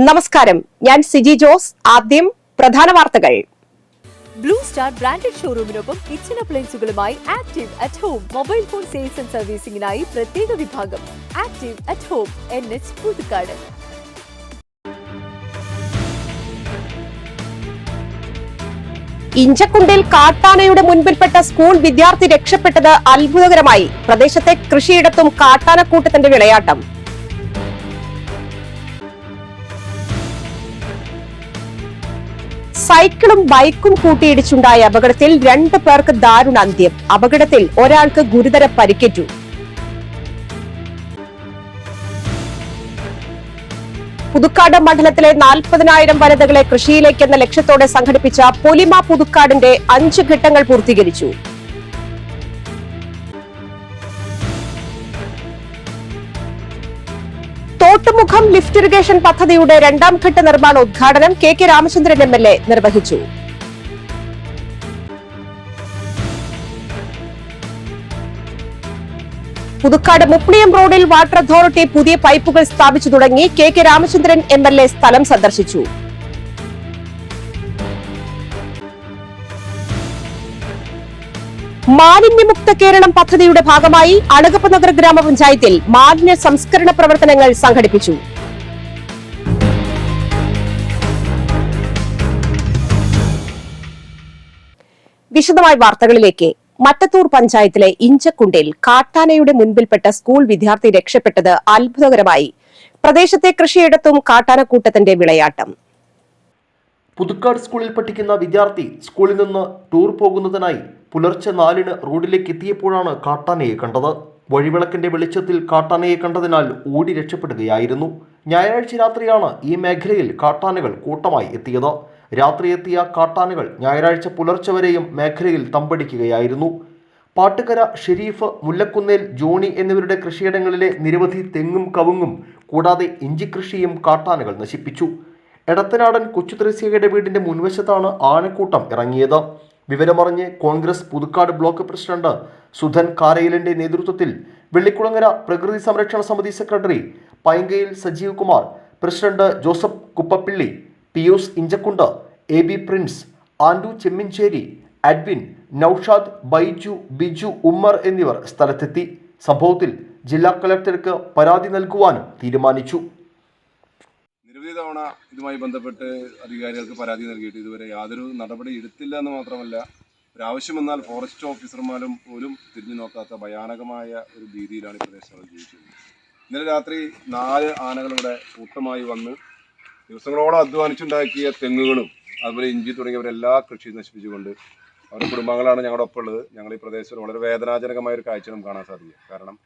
നമസ്കാരം, ഞാൻ സിജി ജോസ്. ആദ്യം പ്രധാന വാർത്തകൾ. ബ്ലൂ സ്റ്റാർ ബ്രാൻഡഡ് ഷോറൂമിനൊപ്പം കിച്ചൺ അപ്ലയൻസുകളുമായി Active at Home mobile phone sales and സർവീസിംഗിനായി പ്രത്യേക വിഭാഗം. Active at Home, NH Puthukkad. ഇഞ്ചക്കുണ്ടിൽ കാട്ടാനയുടെ മുൻപിൽപ്പെട്ട സ്കൂൾ വിദ്യാർത്ഥി രക്ഷപ്പെട്ടത് അത്ഭുതകരമായി. പ്രദേശത്തെ കൃഷിയിടത്തും കാട്ടാനക്കൂട്ടത്തിന്റെ വിളയാട്ടം. സൈക്കിളും ബൈക്കും കൂട്ടിയിടിച്ചുണ്ടായ അപകടത്തിൽ 2 പേർക്ക് ദാരുണ അന്ത്യം. അപകടത്തിൽ ഒരാൾക്ക് ഗുരുതര പരിക്കേറ്റു. പുതുക്കാട് മണ്ഡലത്തിലെ 40,000 വനിതകളെ കൃഷിയിലേക്കെന്ന ലക്ഷ്യത്തോടെ സംഘടിപ്പിച്ച പൊലിമ പുതുക്കാടിന്റെ 5 ഘട്ടങ്ങൾ പൂർത്തീകരിച്ചു. തോട്ടുമുഖം ലിഫ്റ്റ് ഇറിഗേഷൻ പദ്ധതിയുടെ 2ാം ഘട്ട നിർമ്മാണ ഉദ്ഘാടനം KK രാമചന്ദ്രൻ MLA നിർവഹിച്ചു. പുതുക്കാട് മുപ്ലിയം റോഡിൽ വാട്ടർ അതോറിറ്റി പുതിയ പൈപ്പുകൾ സ്ഥാപിച്ചു തുടങ്ങി. KK രാമചന്ദ്രൻ MLA സ്ഥലം സന്ദർശിച്ചു. മാലിന്യമുക്ത കേരളം പദ്ധതിയുടെ ഭാഗമായി അളഗപ്പ നഗർ ഗ്രാമപഞ്ചായത്തിൽ മാലിന്യ സംസ്കരണ പ്രവർത്തനങ്ങൾ സംഘടിപ്പിച്ചു. വിശദമായ വാർത്തകളിലേക്ക്. മറ്റത്തൂർ പഞ്ചായത്തിലെ ഇഞ്ചക്കുണ്ടിൽ കാട്ടാനയുടെ മുൻപിൽപ്പെട്ട സ്കൂൾ വിദ്യാർത്ഥി രക്ഷപ്പെട്ടത് അത്ഭുതകരമായി. പ്രദേശത്തെ കൃഷിയിടത്തും കാട്ടാനക്കൂട്ടത്തിന്റെ വിളയാട്ടം. പുതുക്കാട് സ്കൂളിൽ പഠിക്കുന്ന വിദ്യാർത്ഥി സ്കൂളിൽ നിന്ന് ടൂർ പോകുന്നതിനായി പുലർച്ചെ 4-ന് റോഡിലേക്ക് എത്തിയപ്പോഴാണ് കാട്ടാനയെ കണ്ടത്. വഴിവിളക്കിന്റെ വെളിച്ചത്തിൽ കാട്ടാനയെ കണ്ടതിനാൽ ഓടി രക്ഷപ്പെടുകയായിരുന്നു. ഞായറാഴ്ച രാത്രിയാണ് ഈ മേഖലയിൽ കാട്ടാനകൾ കൂട്ടമായി എത്തിയത്. രാത്രി എത്തിയ കാട്ടാനകൾ ഞായറാഴ്ച പുലർച്ചെ വരെയും മേഖലയിൽ തമ്പടിക്കുകയായിരുന്നു. പാട്ടുകര, ഷെരീഫ്, മുല്ലക്കുന്നേൽ, ജോണി എന്നിവരുടെ കൃഷിയിടങ്ങളിലെ നിരവധി തെങ്ങും കവുങ്ങും കൂടാതെ ഇഞ്ചിക്കൃഷിയും കാട്ടാനകൾ നശിപ്പിച്ചു. എടത്തനാടൻ കൊച്ചുത്രേസ്യയുടെ വീടിന്റെ മുൻവശത്താണ് ആനക്കൂട്ടം ഇറങ്ങിയത്. വിവരമറിഞ്ഞ് കോൺഗ്രസ് പുതുക്കാട് ബ്ലോക്ക് പ്രസിഡന്റ് സുധൻ കാരയിലിന്റെ നേതൃത്വത്തിൽ Vellikkulangara Prakrithi Samrakshana Samithi secretary Painkayil Sajeev Kumar, president Joseph Kuppappilly, Pius Inchakkundu, AB Prince, Andu Chemmincheri, Advin, Noushad, Baiju, Biju, Ummer എന്നിവർ സ്ഥലത്തെത്തി. സംഭവത്തിൽ ജില്ലാ കളക്ടർക്ക് പരാതി നൽകുവാനും തീരുമാനിച്ചു. നിരവധി തവണ ഇതുമായി ബന്ധപ്പെട്ട് അധികാരികൾക്ക് പരാതി നൽകിയിട്ട് ഇതുവരെ യാതൊരു നടപടി എടുത്തില്ല എന്ന് മാത്രമല്ല, ഒരാവശ്യം വന്നാൽ ഫോറസ്റ്റ് ഓഫീസർമാരും പോലും തിരിഞ്ഞു നോക്കാത്ത ഭയാനകമായ ഒരു ഭീതിയിലാണ് ഈ പ്രദേശങ്ങൾ ജീവിച്ചിരുന്നത്. ഇന്നലെ രാത്രി 4 ആനകളിവിടെ കൂട്ടമായി വന്ന് ദിവസങ്ങളോളം അധ്വാനിച്ചുണ്ടാക്കിയ തെങ്ങുകളും അതുപോലെ ഇഞ്ചി തുടങ്ങിയവരെല്ലാ കൃഷി നശിപ്പിച്ചുകൊണ്ട് അവരുടെ കുടുംബങ്ങളാണ് ഞങ്ങളുടെ ഒപ്പം ഉള്ളത്. ഞങ്ങൾ ഈ പ്രദേശത്ത് വളരെ വേദനാജനകമായ ഒരു കാഴ്ച നമുക്ക് കാണാൻ സാധിക്കും. കാരണം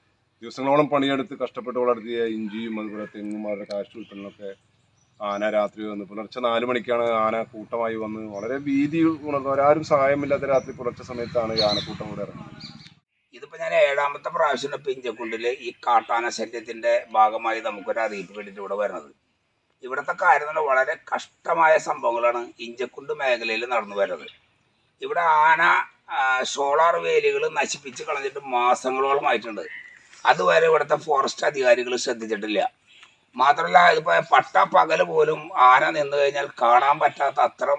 ദിവസങ്ങളോളം പണിയെടുത്ത് കഷ്ടപ്പെട്ട് വളർത്തിയ ഇഞ്ചിയും അതുപോലെ തെങ്ങും അവരുടെ കാർഷിക ഉൽപ്പന്നങ്ങളൊക്കെ ആന രാത്രി വന്ന് പുലർച്ചെ 4 മണിക്കാണ് ആന കൂട്ടമായി വന്ന് വളരെ ഭീതി ഉണർന്നവരാരും സഹായമില്ലാത്ത രാത്രി പുലർച്ചെ സമയത്താണ് ഈ ആനക്കൂട്ടം ഇവിടെ ഇറങ്ങുന്നത്. ഇതിപ്പോൾ ഞാൻ 7ാമത്തെ പ്രാവശ്യം ഇപ്പം ഇഞ്ചക്കുണ്ടിൽ ഈ കാട്ടാന ശല്യത്തിൻ്റെ ഭാഗമായി നമുക്കൊരു അറിയിപ്പ് വേണ്ടിയിട്ട് ഇവിടെ വരുന്നത്. ഇവിടുത്തെ കാര്യം വളരെ കഷ്ടമായ സംഭവങ്ങളാണ് ഇഞ്ചക്കുണ്ട് മേഖലയിൽ നടന്നു വരുന്നത്. ഇവിടെ ആന സോളാർ വേലികൾ നശിപ്പിച്ച് കളഞ്ഞിട്ട് മാസങ്ങളോളമായിട്ടുണ്ട്. അതുവരെ ഇവിടുത്തെ ഫോറസ്റ്റ് അധികാരികൾ ശ്രദ്ധിച്ചിട്ടില്ല. മാത്രമല്ല, ഇതിപ്പോൾ പകൽ പോലും ആന നിന്ന് കഴിഞ്ഞാൽ കാണാൻ പറ്റാത്ത അത്തരം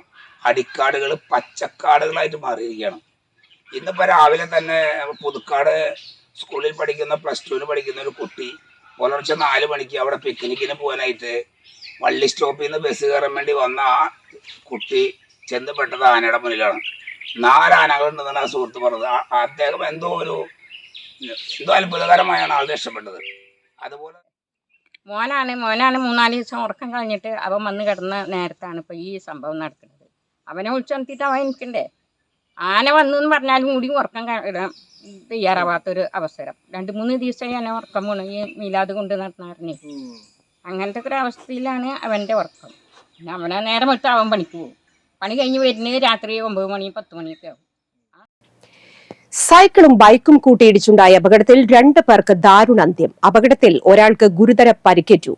അടിക്കാടുകൾ പച്ചക്കാടുകളായിട്ട് മാറിയിരിക്കുകയാണ്. ഇന്നിപ്പോൾ രാവിലെ തന്നെ പുതുക്കാട് സ്കൂളിൽ പഠിക്കുന്ന +2-ന് പഠിക്കുന്ന ഒരു കുട്ടി പുലർച്ചെ 4 മണിക്ക് അവിടെ പിക്നിക്കിന് പോകാനായിട്ട് വള്ളി സ്റ്റോപ്പിൽ നിന്ന് ബസ് കയറാൻ വേണ്ടി വന്ന ആ കുട്ടി ചെന്നപ്പെട്ടത് ആനയുടെ മുന്നിലാണ്. 4 ആനകളുണ്ടെന്നാണ് ആ സുഹൃത്ത് പറഞ്ഞത്. അദ്ദേഹം എന്തോ അത്ഭുതകരമായാണ് ആൾ രക്ഷപ്പെട്ടത്. അതുപോലെ മോനാണ് 3-4 ദിവസം ഉറക്കം കഴിഞ്ഞിട്ട് അവൻ വന്ന് കിടന്ന നേരത്താണ് ഇപ്പോൾ ഈ സംഭവം നടക്കുന്നത്. അവനെ വിളിച്ചുണർത്തിയിട്ട് അവൻ എനിക്കുണ്ടേ. ആന വന്നു എന്ന് പറഞ്ഞാലും കൂടി ഉറക്കം തയ്യാറാവാത്തൊരു അവസരം. 2-3 ദിവസമായി എന്നെ ഉറക്കം പോണു ഈ മീലാത് കൊണ്ട് നടന്നാറിന്. അങ്ങനത്തെ ഒരു അവസ്ഥയിലാണ് അവൻ്റെ ഉറക്കം. പിന്നെ അവനെ നേരം വിട്ട് അവൻ പണിക്ക് പോകും. പണി കഴിഞ്ഞ് വരുന്നത് രാത്രി 9 മണി 10 മണിയൊക്കെ ആവും. സൈക്കിളും ബൈക്കും കൂട്ടിയിടിച്ചുണ്ടായ അപകടത്തിൽ 2 പേർക്ക് ദാരുണ അന്ത്യം. അപകടത്തിൽ ഒരാൾക്ക് ഗുരുതര പരിക്കേറ്റു.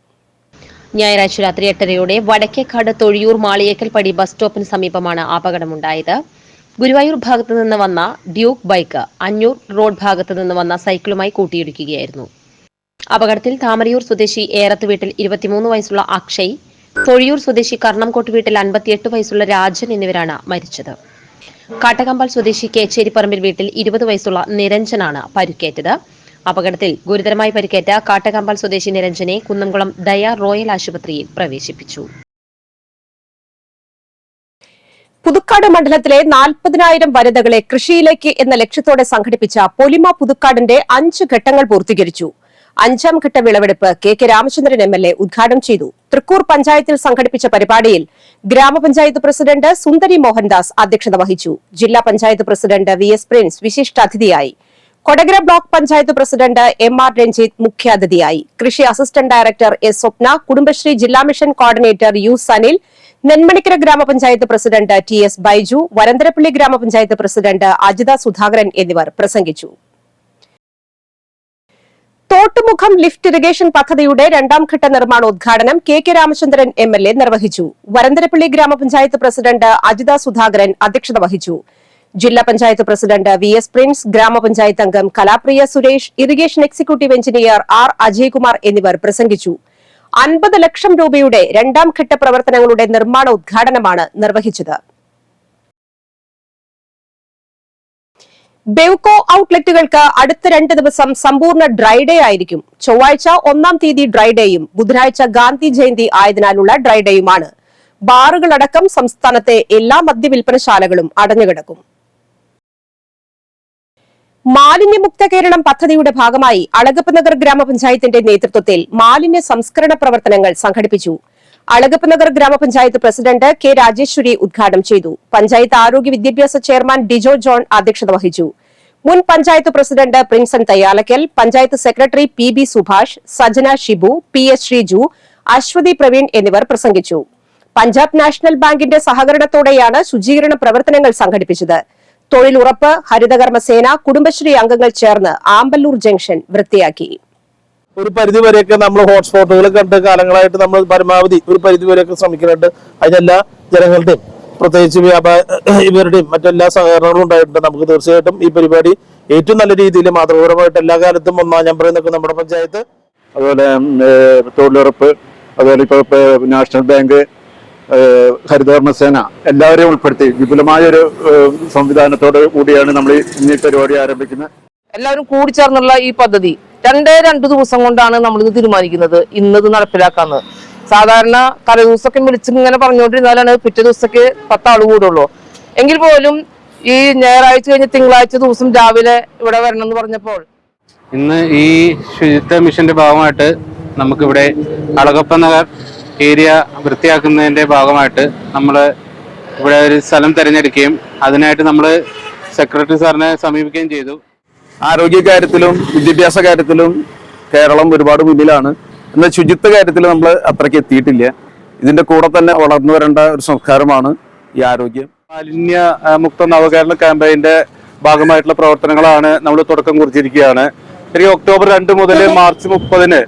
ഞായറാഴ്ച രാത്രി 8:30 വടക്കേക്കാട് തൊഴിയൂർ മാളിയേക്കൽപ്പടി ബസ് സ്റ്റോപ്പിന് സമീപമാണ് അപകടമുണ്ടായത്. ഗുരുവായൂർ ഭാഗത്തു നിന്ന് വന്ന ഡ്യൂക്ക് ബൈക്ക് അഞ്ഞൂർ റോഡ് ഭാഗത്തു നിന്ന് വന്ന സൈക്കിളുമായി കൂട്ടിയിടിക്കുകയായിരുന്നു. അപകടത്തിൽ താമരയൂർ സ്വദേശി ഏറത്ത് വീട്ടിൽ 23 വയസ്സുള്ള അക്ഷയ്, തൊഴിയൂർ സ്വദേശി കർണംകോട്ട് വീട്ടിൽ 58 വയസ്സുള്ള രാജൻ എന്നിവരാണ് മരിച്ചത്. കാട്ടകമ്പാൽ സ്വദേശി കേച്ചേരിപ്പറമ്പിൽ വീട്ടിൽ 20 വയസ്സുള്ള നിരഞ്ജനാണ് പരിക്കേറ്റത്. അപകടത്തിൽ ഗുരുതരമായി പരിക്കേറ്റ കാട്ടകമ്പാൽ സ്വദേശി നിരഞ്ജനെ കുന്നംകുളം ദയ റോയൽ ആശുപത്രിയിൽ പ്രവേശിപ്പിച്ചു. പുതുക്കാട് മണ്ഡലത്തിലെ 40,000 വനിതകളെ കൃഷിയിലേക്ക് എന്ന ലക്ഷ്യത്തോടെ സംഘടിപ്പിച്ച പൊലിമ പുതുക്കാടിന്റെ 5 ഘട്ടങ്ങൾ പൂർത്തീകരിച്ചു. 5ാം ഘട്ട വിളവെടുപ്പ് കെ രാമചന്ദ്രൻ MLA ഉദ്ഘാടനം ചെയ്തു. തൃക്കൂർ പഞ്ചായത്തിൽ സംഘടിപ്പിച്ച പരിപാടിയിൽ ഗ്രാമപഞ്ചായത്ത് പ്രസിഡന്റ് സുന്ദരി മോഹൻദാസ് അധ്യക്ഷത വഹിച്ചു. ജില്ലാ പഞ്ചായത്ത് പ്രസിഡന്റ് VS പ്രിൻസ് വിശിഷ്ടാതിഥിയായി. Kodakara block panchayat president MR Ranjith മുഖ്യാതിഥിയായി. കൃഷി assistant director S Swapna, Kudumbashree ജില്ലാ mission coordinator U Sanil, Nenmanikkara ഗ്രാമപഞ്ചായത്ത് പ്രസിഡന്റ് TS ബൈജു, വരന്തരപ്പള്ളി ഗ്രാമപഞ്ചായത്ത് പ്രസിഡന്റ് അജിത സുധാകരൻ എന്നിവർ പ്രസംഗിച്ചു. തോട്ടുമുഖം ലിഫ്റ്റ് ഇറിഗേഷൻ പദ്ധതിയുടെ 2ാം ഘട്ട നിർമ്മാണോദ്ഘാടനം കെ രാമചന്ദ്രൻ MLA നിർവഹിച്ചു. വരന്തരപ്പള്ളി ഗ്രാമപഞ്ചായത്ത് പ്രസിഡന്റ് അജിത സുധാകരൻ അധ്യക്ഷത വഹിച്ചു. ജില്ലാ പഞ്ചായത്ത് പ്രസിഡന്റ് VS പ്രിൻസ്, ഗ്രാമപഞ്ചായത്ത് അംഗം Kalapriya Suresh, irrigation executive engineer R Ajaykumar എന്നിവർ പ്രസംഗിച്ചു. 50 ലക്ഷം രൂപയുടെ 2ാം ഘട്ട പ്രവർത്തനങ്ങളുടെ നിർമ്മാണ ഉദ്ഘാടനമാണ് നിർവഹിച്ചത്. ബെവ്കോ ഔട്ട്ലെറ്റുകൾക്ക് അടുത്ത 2 ദിവസം സമ്പൂർണ്ണ ഡ്രൈ ഡേ ആയിരിക്കും. ചൊവ്വാഴ്ച 1-ാം തീയതി ഡ്രൈ ഡേയും ബുധനാഴ്ച ഗാന്ധി ജയന്തി ആയതിനാലുള്ള ഡ്രൈ ഡേയുമാണ്. ബാറുകളടക്കം സംസ്ഥാനത്തെ എല്ലാ മദ്യവിൽപ്പനശാലകളും അടഞ്ഞുകിടക്കും. മാലിന്യമുക്ത കേരളം പദ്ധതിയുടെ ഭാഗമായി അളഗപ്പ് നഗർ ഗ്രാമപഞ്ചായത്തിന്റെ നേതൃത്വത്തിൽ മാലിന്യ സംസ്കരണ പ്രവർത്തനങ്ങൾ സംഘടിപ്പിച്ചു. അളഗപ്പ് നഗർ ഗ്രാമപഞ്ചായത്ത് പ്രസിഡന്റ് K രാജേശ്വരി ഉദ്ഘാടനം ചെയ്തു. പഞ്ചായത്ത് ആരോഗ്യ വിദ്യാഭ്യാസ ചെയർമാൻ ഡിജോ ജോൺ അധ്യക്ഷത വഹിച്ചു. മുൻ panchayat president Prinson Thayyalakkal, panchayat secretary PB Subhash, Sajana Shibu, PS Sreeju, Aswathy Praveen എന്നിവർ പ്രസംഗിച്ചു. പഞ്ചാബ് നാഷണൽ ബാങ്കിന്റെ സഹകരണത്തോടെയാണ് ശുചീകരണ പ്രവർത്തനങ്ങൾ സംഘടിപ്പിച്ചത്. തൊഴിലുറപ്പ്, ഹരിതകർമ്മസേന, കുടുംബശ്രീ അംഗങ്ങൾ ചേർന്ന് ആമ്പല്ലൂർ ജംഗ്ഷൻ വൃത്തിയാക്കി. ഒരു പരിധി വരെയൊക്കെ നമ്മൾ ഹോട്ട്സ്പോട്ടുകൾ കണ്ട് കാലങ്ങളായിട്ട് നമ്മൾ പരമാവധി ഒരു പരിധി വരെയൊക്കെ ശ്രമിക്കുന്നുണ്ട്. അതിനെല്ലാ ജനങ്ങളുടെയും പ്രത്യേകിച്ച് ഇവരുടെയും മറ്റെല്ലാ സഹകരണങ്ങളും ഉണ്ടായിട്ടുണ്ട്. നമുക്ക് തീർച്ചയായിട്ടും ഈ പരിപാടി ഏറ്റവും നല്ല രീതിയിൽ മാതൃപരമായിട്ട് എല്ലാ കാലത്തും ഞാൻ പറയുന്നൊക്കെ നമ്മുടെ പഞ്ചായത്ത്, അതുപോലെ തൊഴിലുറപ്പ്, അതുപോലെ ഇപ്പോൾ നാഷണൽ ബാങ്ക്, ഹരിതകർമ്മസേന എല്ലാവരെയും ഉൾപ്പെടുത്തി വിപുലമായൊരു സംവിധാനത്തോട് കൂടിയാണ് നമ്മൾ ഈ പരിപാടി ആരംഭിക്കുന്നത്. എല്ലാവരും കൂടിച്ചേർന്നുള്ള ഈ പദ്ധതി 2 ദിവസം കൊണ്ടാണ് നമ്മളിത് തീരുമാനിക്കുന്നത്. ഇന്നത് നടപ്പിലാക്കാന്ന് സാധാരണ തലേദിവസമൊക്കെ വിളിച്ചിങ്ങനെ പറഞ്ഞുകൊണ്ടിരുന്നാലാണ് പിറ്റേ ദിവസമൊക്കെ 10 ആൾ കൂടുള്ളൂ. എങ്കിൽ പോലും ഈ ഞായറാഴ്ച കഴിഞ്ഞ് തിങ്കളാഴ്ച ദിവസം രാവിലെ ഇവിടെ വരണം എന്ന് പറഞ്ഞപ്പോൾ ഇന്ന് ഈ ശുചിത്വ മിഷന്റെ ഭാഗമായിട്ട് നമുക്കിവിടെ അളഗപ്പ നഗർ ഏരിയ വൃത്തിയാക്കുന്നതിന്റെ ഭാഗമായിട്ട് നമ്മൾ ഇവിടെ ഒരു സ്ഥലം തിരഞ്ഞെടുക്കുകയും അതിനായിട്ട് നമ്മൾ സെക്രട്ടറി സാറിനെ സമീപിക്കുകയും ചെയ്തു. ആരോഗ്യ കാര്യത്തിലും വിദ്യാഭ്യാസ കാര്യത്തിലും കേരളം ഒരുപാട് മുന്നിലാണ്. എന്നാൽ ശുചിത്വ കാര്യത്തിൽ നമ്മൾ അത്രയ്ക്ക് എത്തിയിട്ടില്ല. ഇതിന്റെ കൂടെ തന്നെ വളർന്നു വരേണ്ട ഒരു സംസ്കാരമാണ് ഈ ആരോഗ്യം. മാലിന്യ മുക്ത നവകേരള ക്യാമ്പയിന്റെ ഭാഗമായിട്ടുള്ള പ്രവർത്തനങ്ങളാണ് നമ്മൾ തുടക്കം കുറിച്ചിരിക്കുകയാണ്. ശരി, ഒക്ടോബർ 2 മുതൽ മാർച്ച് 30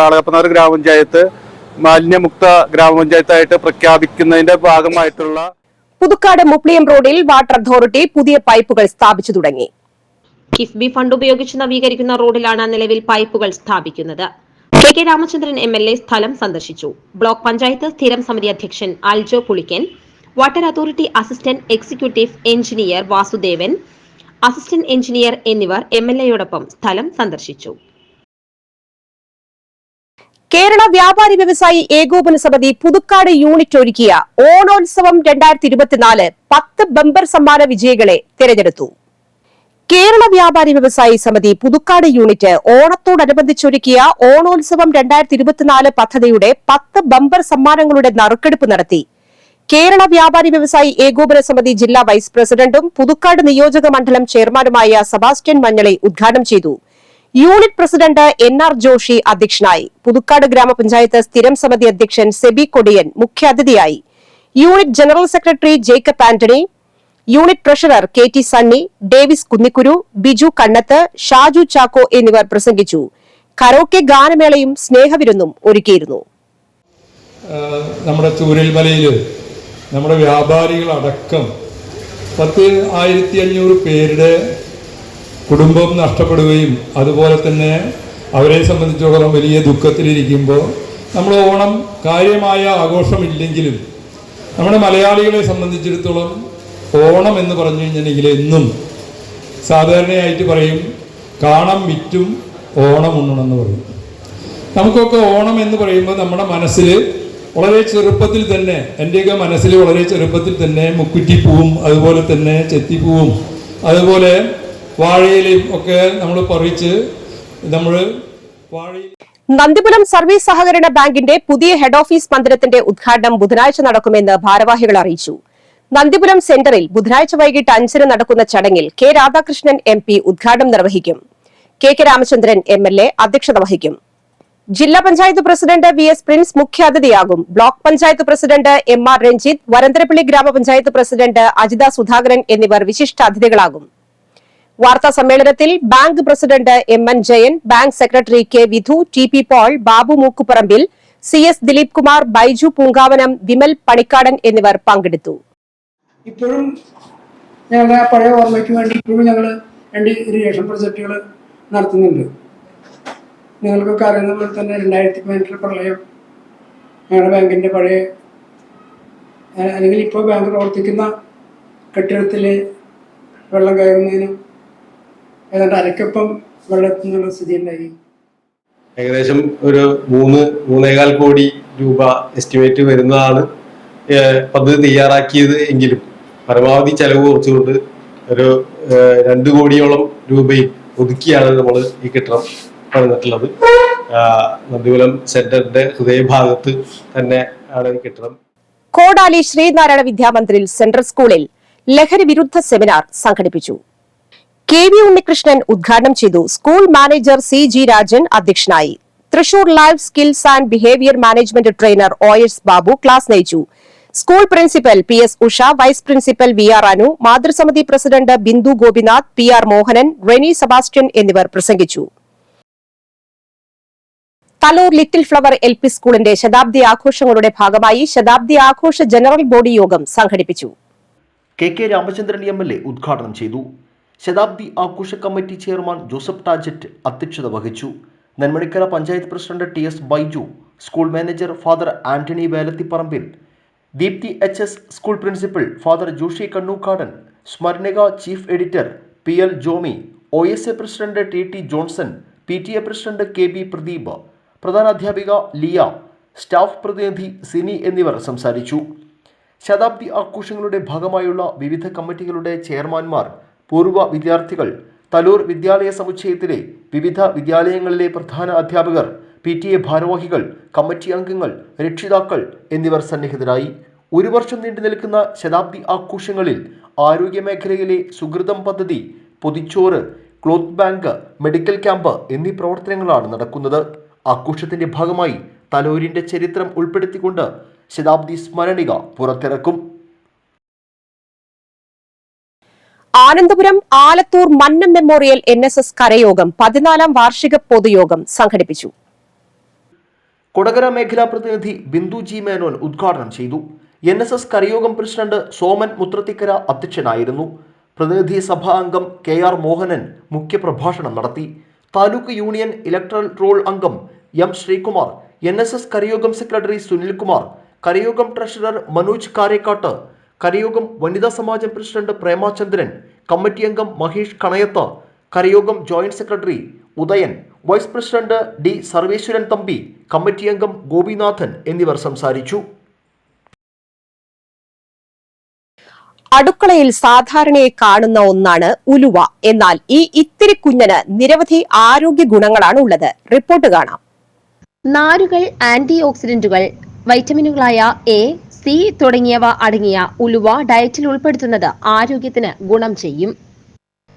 അളഗപ്പനഗർ ഗ്രാമപഞ്ചായത്ത് മാലിന്യമുക്ത ഗ്രാമപഞ്ചായത്തായിട്ട് പ്രഖ്യാപിക്കുന്നതിന്റെ ഭാഗമായിട്ടുള്ള പുതുക്കാട് മുപ്ലിയം റോഡിൽ വാട്ടർ അതോറിറ്റി പുതിയ പൈപ്പുകൾ സ്ഥാപിച്ചു തുടങ്ങി. കിഫ്ബി ഫണ്ട് ഉപയോഗിച്ച് നവീകരിക്കുന്ന റോഡിലാണ് നിലവിൽ പൈപ്പുകൾ സ്ഥാപിക്കുന്നത്. കെ രാമചന്ദ്രൻ MLA സ്ഥലം സന്ദർശിച്ചു. ബ്ലോക്ക് പഞ്ചായത്ത് സ്ഥിരം സമിതി അധ്യക്ഷൻ Aljo Pulickan, water authority assistant executive engineer Vasudevan, assistant engineer എന്നിവർ MLAയോടൊപ്പം സ്ഥലം സന്ദർശിച്ചു. കേരള വ്യാപാരി വ്യവസായി ഏകോപന സമിതി പുതുക്കാട് യൂണിറ്റ് ഒരുക്കിയ ഓണോത്സവം 2024 10 ബമ്പർ സമ്മാന വിജയികളെ തിരഞ്ഞെടുത്തു. കേരള വ്യാപാരി വ്യവസായി സമിതി പുതുക്കാട് യൂണിറ്റ് ഓണത്തോടനുബന്ധിച്ചൊരുക്കിയ ഓണോത്സവം 2024 പദ്ധതിയുടെ 10 ബമ്പർ സമ്മാനങ്ങളുടെ നറുക്കെടുപ്പ് നടത്തി. കേരള വ്യാപാരി വ്യവസായി ഏകോപന സമിതി ജില്ലാ വൈസ് പ്രസിഡന്റും പുതുക്കാട് നിയോജക മണ്ഡലം ചെയർമാനുമായ സെബാസ്റ്റ്യൻ മഞ്ഞളി ഉദ്ഘാടനം ചെയ്തു. യൂണിറ്റ് പ്രസിഡന്റ് NR ജോഷി അധ്യക്ഷനായി. പുതുക്കാട് ഗ്രാമപഞ്ചായത്ത് സ്ഥിരം സമിതി അധ്യക്ഷൻ സെബി കൊടിയൻ മുഖ്യാതിഥിയായി. Unit general secretary Jacob Antony, unit treasurer KT Sunny, Davis Kunnikkuru, Biju Kannath, Shaju Chacko എന്നിവർ പ്രസംഗിച്ചു. കരോക്കെ ഗാനമേളയും സ്നേഹവിരുന്നും ഒരുക്കിയിരുന്നു. നമ്മുടെ ചൂരൽമലയിൽ നമ്മുടെ വ്യാപാരികളടക്കം 10,500 പേരുടെ കുടുംബം നഷ്ടപ്പെടുകയും അതുപോലെ തന്നെ അവരെ സംബന്ധിച്ചിടത്തോളം വലിയ ദുഃഖത്തിലിരിക്കുമ്പോൾ നമ്മൾ ഓണം കാര്യമായ ആഘോഷമില്ലെങ്കിലും നമ്മുടെ മലയാളികളെ സംബന്ധിച്ചിടത്തോളം ഓണം എന്ന് പറഞ്ഞു കഴിഞ്ഞിട്ടുണ്ടെങ്കിൽ എന്നും സാധാരണയായിട്ട് പറയും കാണം വിറ്റും ഓണം ഉണ്ണണമെന്ന് പറയും. നമുക്കൊക്കെ ഓണം എന്ന് പറയുമ്പോൾ നമ്മുടെ മനസ്സിൽ വളരെ ചെറുപ്പത്തിൽ തന്നെ, എൻ്റെയൊക്കെ മനസ്സിൽ വളരെ ചെറുപ്പത്തിൽ തന്നെ മുക്കുറ്റിപ്പൂവും അതുപോലെ തന്നെ ചെത്തിപ്പൂവും അതുപോലെ വാഴയിലയും ഒക്കെ നമ്മൾ പറിച്ച് നമ്മൾ വാഴയിൽ. നന്ദിപുരം സർവീസ് സഹകരണ ബാങ്കിന്റെ പുതിയ ഹെഡ് ഓഫീസ് മന്ദിരത്തിന്റെ ഉദ്ഘാടനം ബുധനാഴ്ച നടക്കുമെന്ന് ഭാരവാഹികൾ അറിയിച്ചു. നന്ദിപുരം സെന്ററിൽ ബുധനാഴ്ച വൈകിട്ട് 5-ന് നടക്കുന്ന ചടങ്ങിൽ കെ രാധാകൃഷ്ണൻ MP ഉദ്ഘാടനം നിർവഹിക്കും. കെ രാമചന്ദ്രൻ MLA അധ്യക്ഷത വഹിക്കും. ജില്ലാ പഞ്ചായത്ത് പ്രസിഡന്റ് VS പ്രിൻസ് മുഖ്യാതിഥിയാകും. Block panchayat president MR Ranjith, Varantharappilly ഗ്രാമപഞ്ചായത്ത് പ്രസിഡന്റ് അജിത സുധാകരൻ എന്നിവർ വിശിഷ്ടാതിഥികളാകും. വാർത്താ സമ്മേളനത്തിൽ bank president MN Jayan, bank secretary K Vidhu, TP Paul, Babu Mookkuparambil, CS Dileep Kumar, Baiju Poonkavanam, Vimal Panikkadan എന്നിവർ പങ്കെടുത്തു. ഇപ്പോഴും ഞങ്ങളുടെ പഴയ ഓർമ്മയ്ക്ക് വേണ്ടി ഇപ്പോഴും ഞങ്ങൾ 2 ഇറിഗേഷൻ പ്രൊജക്റ്റുകൾ നടത്തുന്നുണ്ട്. നിങ്ങൾക്കൊക്കെ അറിയുന്ന പോലെ തന്നെ 2018 പ്രളയം ഞങ്ങളുടെ ബാങ്കിൻ്റെ പഴയ അല്ലെങ്കിൽ ഇപ്പോൾ ബാങ്ക് പ്രവർത്തിക്കുന്ന കെട്ടിടത്തിൽ വെള്ളം കയറുന്നതിനും ഏതാണ്ട് അരക്കപ്പം വെള്ളത്തിനുള്ള സ്ഥിതി ഉണ്ടായി. ഏകദേശം ഒരു 3-3.25 കോടി രൂപ എസ്റ്റിമേറ്റ് വരുന്നതാണ് പദ്ധതി തയ്യാറാക്കിയത്. എങ്കിലും പരമാവധി ചെലവ് കുറച്ചുകൊണ്ട് ഒരു 2 കോടിയോളം രൂപയും ഒതുക്കിയാണ് നമ്മൾ ഈ കെട്ടിടം പണിതിട്ടുള്ളത്. നന്ദിപുരം സെന്ററിന്റെ ഹൃദയഭാഗത്ത് തന്നെ ആണ് ഈ കെട്ടിടം. കോടാലി ശ്രീനാരായണ വിദ്യാമന്ദിറിൽ സെൻട്രൽ സ്കൂളിൽ ലഹരി വിരുദ്ധ സെമിനാർ സംഘടിപ്പിച്ചു. KV ഉണ്ണികൃഷ്ണൻ ഉദ്ഘാടനം ചെയ്തു. സ്കൂൾ മാനേജർ CG രാജൻ അധ്യക്ഷനായി. Thrissur life skills and behaviour management trainer OS Babu class നയിച്ചു. School principal PS Usha, vice principal VR Anu, മാതൃസമിതി president Bindu Gopinath, PR Mohanan, Reni Sebastian എന്നിവർ പ്രസംഗിച്ചു. തലൂർ ലിറ്റിൽ ഫ്ലവർ LP സ്കൂളിന്റെ ശതാബ്ദി ആഘോഷങ്ങളുടെ ഭാഗമായി ശതാബ്ദി ആഘോഷ ജനറൽ ബോഡി യോഗം സംഘടിപ്പിച്ചു. KK രാമചന്ദ്രൻ MLA ഉദ്ഘാടനം ചെയ്തു. ശതാബ്ദി ആഘോഷ കമ്മിറ്റി ചെയർമാൻ ജോസഫ് ടാജറ്റ് അധ്യക്ഷത വഹിച്ചു. Nenmanikkara panchayat president TS Baiju, school manager father Antony Velathiparambil, Deepthi HS school principal father Joshy Kannookadan, സ്മരണിക chief editor PL Jomy, OSA president TT Johnson, PTA president KB Pradeep, പ്രധാനാധ്യാപിക ലിയ, സ്റ്റാഫ് പ്രതിനിധി സിനി എന്നിവർ സംസാരിച്ചു. ശതാബ്ദി ആഘോഷങ്ങളുടെ ഭാഗമായുള്ള വിവിധ കമ്മിറ്റികളുടെ ചെയർമാൻമാർ, പൂർവ്വ വിദ്യാർത്ഥികൾ, തലൂർ വിദ്യാലയ സമുച്ചയത്തിലെ വിവിധ വിദ്യാലയങ്ങളിലെ പ്രധാന അധ്യാപകർ, PTA ഭാരവാഹികൾ, കമ്മിറ്റി അംഗങ്ങൾ, രക്ഷിതാക്കൾ എന്നിവർ സന്നിഹിതരായി. 1 വർഷം നീണ്ടു നിൽക്കുന്ന ശതാബ്ദി ആഘോഷങ്ങളിൽ ആരോഗ്യമേഖലയിലെ സുഹൃതം പദ്ധതി, പൊതിച്ചോറ്, ക്ലോത്ത് ബാങ്ക്, മെഡിക്കൽ ക്യാമ്പ് എന്നീ പ്രവർത്തനങ്ങളാണ് നടക്കുന്നത്. ആഘോഷത്തിന്റെ ഭാഗമായി തലൂരിന്റെ ചരിത്രം ഉൾപ്പെടുത്തിക്കൊണ്ട് ശതാബ്ദി സ്മരണിക പുറത്തിറക്കും. ആനന്ദപുരം ആലത്തൂർ മന്നം മെമ്മോറിയൽ NSS കരയോഗം 14ാം വാർഷിക പൊതുയോഗം സംഘടിപ്പിച്ചു. കൊടകര മേഖലാ പ്രതിനിധി ബിന്ദു G മേനോൻ ഉദ്ഘാടനം ചെയ്തു. NSS കരയോഗം പ്രസിഡന്റ് സോമൻ മുത്രത്തിക്കര അധ്യക്ഷനായിരുന്നു. പ്രതിനിധി സഭാ അംഗം KR മോഹനൻ മുഖ്യപ്രഭാഷണം നടത്തി. താലൂക്ക് യൂണിയൻ ഇലക്ട്രൽ റോൾ അംഗം M Sreekumar, NSS karayogam secretary Sunilkumar, karayogam treasurer Manoj Karekkatt, karayogam വനിതാ സമാജം പ്രസിഡന്റ് പ്രേമചന്ദ്രൻ, കമ്മിറ്റി അംഗം Mahesh Kanayath, karayogam joint secretary Udayan, vice president D Sarveswaran Thampi, committee അംഗം ഗോപിനാഥൻ എന്നിവർ സംസാരിച്ചു. അടുക്കളയിൽ സാധാരണയായി കാണുന്ന ഒന്നാണ് ഉലുവ. എന്നാൽ ഈ ഇത്തിരി കുഞ്ഞന് നിരവധി ആരോഗ്യ ഗുണങ്ങളാണ് ഉള്ളത്. റിപ്പോർട്ട് കാണാം. നാരുകൾ, ആന്റി ഓക്സിഡന്റുകൾ, വൈറ്റമിനുകളായ A, C തുടങ്ങിയവ അടങ്ങിയ ഉലുവ ഡയറ്റിൽ ഉൾപ്പെടുത്തുന്നത് ആരോഗ്യത്തിന് ഗുണം ചെയ്യും.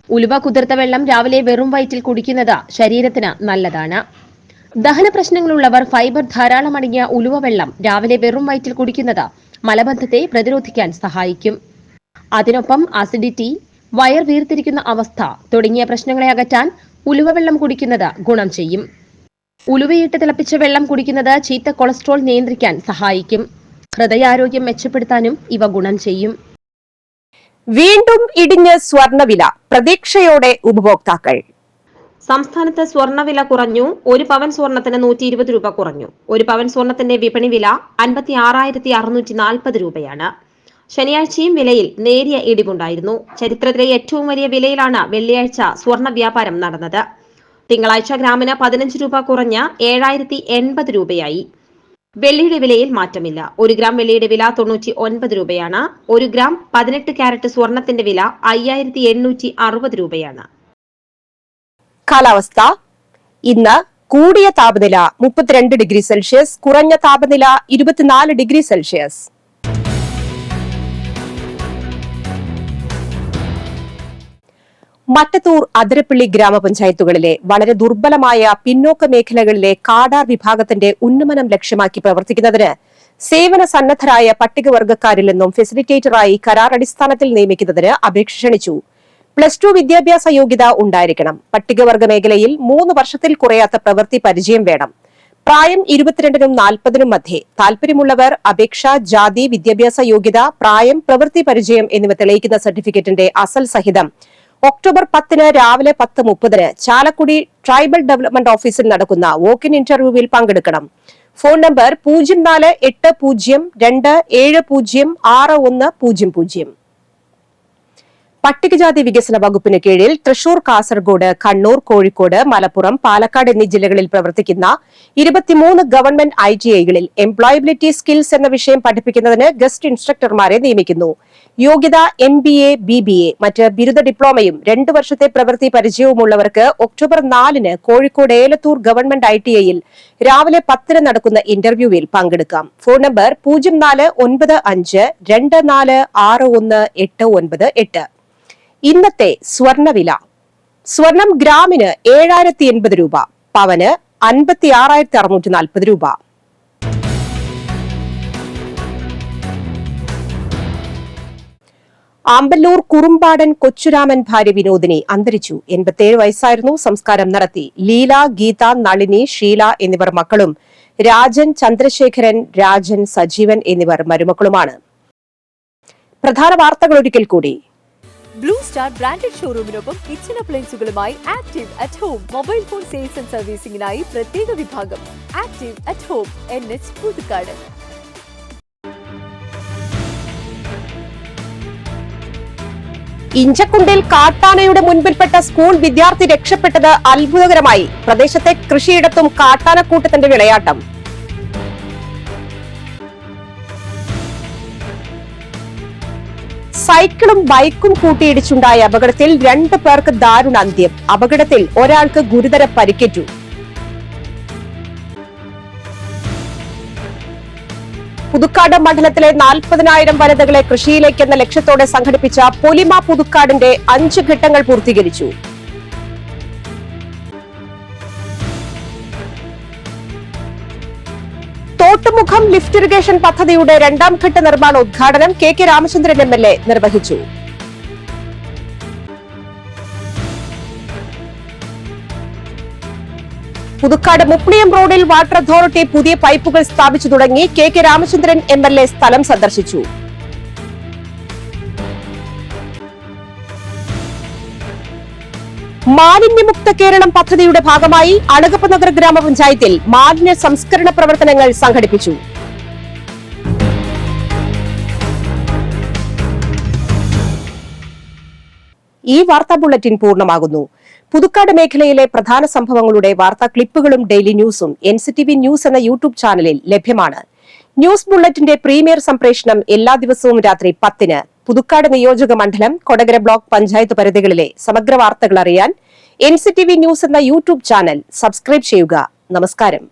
ഉലുവ കുതിർത്ത വെള്ളം രാവിലെ വെറും വയറ്റിൽ കുടിക്കുന്നത് ശരീരത്തിന് നല്ലതാണ്. ദഹന പ്രശ്നങ്ങളുള്ളവർ ഫൈബർ ധാരാളം അടങ്ങിയ ഉലുവ വെള്ളം രാവിലെ വെറും വയറ്റിൽ കുടിക്കുന്നത് മലബന്ധത്തെ പ്രതിരോധിക്കാൻ സഹായിക്കും. അതിനൊപ്പം അസിഡിറ്റി, വയർ വീർത്തിരിക്കുന്ന അവസ്ഥ തുടങ്ങിയ പ്രശ്നങ്ങളെ അകറ്റാൻ ഉലുവ വെള്ളം കുടിക്കുന്നത് ഗുണം ചെയ്യും. ഉലുവയിട്ട് തിളപ്പിച്ച വെള്ളം കുടിക്കുന്നത് ചീത്ത കൊളസ്ട്രോൾ നിയന്ത്രിക്കാൻ സഹായിക്കും. ഹൃദയാരോഗ്യം മെച്ചപ്പെടുത്താനും ഇവ ഗുണം ചെയ്യും. വീണ്ടും ഇടിഞ്ഞ് സ്വർണ്ണവില, പ്രതീക്ഷയോടെ ഉപഭോക്താക്കൾ. സംസ്ഥാനത്ത് സ്വർണ്ണവില കുറഞ്ഞു. 1 പവൻ സ്വർണത്തിന് 120 രൂപ കുറഞ്ഞു. 1 പവൻ സ്വർണത്തിന്റെ വിപണി വില 56,640 രൂപയാണ്. ശനിയാഴ്ചയും വിലയിൽ നേരിയ ഇടിവുണ്ടായിരുന്നു. ചരിത്രത്തിലെ ഏറ്റവും വലിയ വിലയിലാണ് വെള്ളിയാഴ്ച സ്വർണ്ണ വ്യാപാരം നടന്നത്. തിങ്കളാഴ്ച ഗ്രാമിന് 15 രൂപ കുറഞ്ഞ് 7,080 രൂപയായി. വെള്ളിയുടെ വിലയിൽ മാറ്റമില്ല. 1 ഗ്രാം വെള്ളിയുടെ വില 99 രൂപയാണ്. 1 ഗ്രാം 18 കാരറ്റ് സ്വർണത്തിന്റെ വില 5,860 രൂപയാണ്. കാലാവസ്ഥ. ഇന്ന് കൂടിയ താപനില 32 ഡിഗ്രി സെൽഷ്യസ്, കുറഞ്ഞ താപനില 24 ഡിഗ്രി സെൽഷ്യസ്. മട്ടത്തൂർ, അതിരപ്പള്ളി ഗ്രാമപഞ്ചായത്തുകളിലെ വളരെ ദുർബലമായ പിന്നോക്ക മേഖലകളിലെ കാടാർ വിഭാഗത്തിന്റെ ഉന്നമനം ലക്ഷ്യമാക്കി പ്രവർത്തിക്കുന്നതിന് സേവന സന്നദ്ധരായ പട്ടികവർഗക്കാരിൽ നിന്നും ഫെസിലിറ്റേറ്ററായി കരാർ അടിസ്ഥാനത്തിൽ നിയമിക്കുന്നതിന് അപേക്ഷ ക്ഷണിച്ചു. +2 വിദ്യാഭ്യാസ യോഗ്യത ഉണ്ടായിരിക്കണം. പട്ടികവർഗ മേഖലയിൽ 3 വർഷത്തിൽ കുറയാത്ത പ്രവൃത്തി പരിചയം വേണം. പ്രായം 22നും 40നും മധ്യേ. താൽപര്യമുള്ളവർ അപേക്ഷ, ജാതി, വിദ്യാഭ്യാസ യോഗ്യത, പ്രായം, പ്രവൃത്തി പരിചയം എന്നിവ തെളിയിക്കുന്ന സർട്ടിഫിക്കറ്റിന്റെ അസൽ സഹിതം ഒക്ടോബർ 10 രാവിലെ 10:30 ചാലക്കുടി ട്രൈബൽ ഡെവലപ്മെന്റ് ഓഫീസിൽ നടക്കുന്ന വോക്ക് ഇൻ ഇന്റർവ്യൂവിൽ പങ്കെടുക്കണം. Phone number 048027061000. പട്ടികജാതി വികസന വകുപ്പിന് കീഴിൽ തൃശൂർ, കാസർഗോഡ്, കണ്ണൂർ, കോഴിക്കോട്, മലപ്പുറം, പാലക്കാട് എന്നീ ജില്ലകളിൽ പ്രവർത്തിക്കുന്ന 23 ഗവൺമെന്റ് ITIകളിൽ എംപ്ലോയബിലിറ്റി സ്കിൽസ് എന്ന വിഷയം പഠിപ്പിക്കുന്നതിന് ഗസ്റ്റ് ഇൻസ്ട്രക്ടർമാരെ നിയമിക്കുന്നു. യോഗ്യത MBA, BBA, മറ്റ് ബിരുദ ഡിപ്ലോമയും 2 വർഷത്തെ പ്രവൃത്തി പരിചയവുമുള്ളവർക്ക് ഒക്ടോബർ 4 കോഴിക്കോട് ഏലത്തൂർ ഗവൺമെന്റ് ITIയിൽ രാവിലെ 10 നടക്കുന്ന ഇന്റർവ്യൂവിൽ പങ്കെടുക്കാം. Phone number 0455246189. ഇന്നത്തെ സ്വർണ്ണവില. സ്വർണം ഗ്രാമിന് 7,080 രൂപ, പവന് 56,640 രൂപ. ആമ്പല്ലൂർ കുറുമ്പാടൻ കൊച്ചുരാമൻ ഭാര്യ വിനോദിനി അന്തരിച്ചു. 87 വയസ്സായിരുന്നു. സംസ്കാരം നടത്തി. ലീല, ഗീത, നളിനി, ഷീല എന്നിവർ മക്കളും രാജൻ, ചന്ദ്രശേഖരൻ, രാജൻ, സജീവൻ എന്നിവർ മരുമക്കളുമാണ്. പ്രധാന വാർത്തകൾ ഒരിക്കൽ കൂടി. ബ്ലൂ സ്റ്റാർ ബ്രാൻഡഡ് ഷോറൂമിനൊപ്പം കിച്ചൺ അപ്ലയൻസുകളുമായി Active at Home mobile phone sales and സർവീസിംഗിനായി പ്രത്യേക വിഭാഗം. Active at Home, NH Puthukkad. ഇഞ്ചക്കുണ്ടിൽ കാട്ടാനയുടെ മുൻപിൽപ്പെട്ട സ്കൂൾ വിദ്യാർത്ഥി രക്ഷപ്പെട്ടത് അത്ഭുതകരമായി. പ്രദേശത്തെ കൃഷിയിടത്തും കാട്ടാനക്കൂട്ടത്തിന്റെ വിളയാട്ടം. സൈക്കിളും ബൈക്കും കൂട്ടിയിടിച്ചുണ്ടായ അപകടത്തിൽ 2 പേർക്ക് ദാരുണ അന്ത്യം. അപകടത്തിൽ ഒരാൾക്ക് ഗുരുതര പരിക്കേറ്റു. പുതുക്കാട് മണ്ഡലത്തിലെ 40,000 വനിതകളെ കൃഷിയിലേക്കെന്ന ലക്ഷ്യത്തോടെ സംഘടിപ്പിച്ച പൊലിമ പുതുക്കാടിന്റെ 5 ഘട്ടങ്ങൾ പൂർത്തീകരിച്ചു. തോട്ടുമുഖം ലിഫ്റ്റ് ഇറിഗേഷൻ പദ്ധതിയുടെ 2ാം ഘട്ട നിർമ്മാണ ഉദ്ഘാടനം KK രാമചന്ദ്രൻ MLA നിർവഹിച്ചു. പുതുക്കാട് മുപ്ലിയം റോഡിൽ വാട്ടർ അതോറിറ്റി പുതിയ പൈപ്പുകൾ സ്ഥാപിച്ചു തുടങ്ങി. KK രാമചന്ദ്രൻ MLA സ്ഥലം സന്ദർശിച്ചു. മാലിന്യമുക്ത കേരളം പദ്ധതിയുടെ ഭാഗമായി അളഗപ്പ നഗർ ഗ്രാമപഞ്ചായത്തിൽ മാലിന്യ സംസ്കരണ പ്രവർത്തനങ്ങൾ സംഘടിപ്പിച്ചു. ഈ വാർത്താ ബുള്ളറ്റിൻ പൂർണ്ണമാകുന്നു. പുതുക്കാട് മേഖലയിലെ പ്രധാന സംഭവങ്ങളുടെ വാർത്താ ക്ലിപ്പുകളും ഡെയിലി ന്യൂസും NCTV ന്യൂസ് എന്ന യൂട്യൂബ് ചാനലിൽ ലഭ്യമാണ്. ന്യൂസ് ബുള്ളറ്റിന്റെ പ്രീമിയർ സംപ്രേഷണം എല്ലാ ദിവസവും രാത്രി 10-ന്. പുതുക്കാട് നിയോജക മണ്ഡലം, കൊടകര ബ്ലോക്ക് പഞ്ചായത്ത് പരിധികളിലെ സമഗ്ര വാർത്തകൾ അറിയാൻ NCTV ന്യൂസ് എന്ന യൂട്യൂബ് ചാനൽ സബ്സ്ക്രൈബ് ചെയ്യുക. നമസ്കാരം.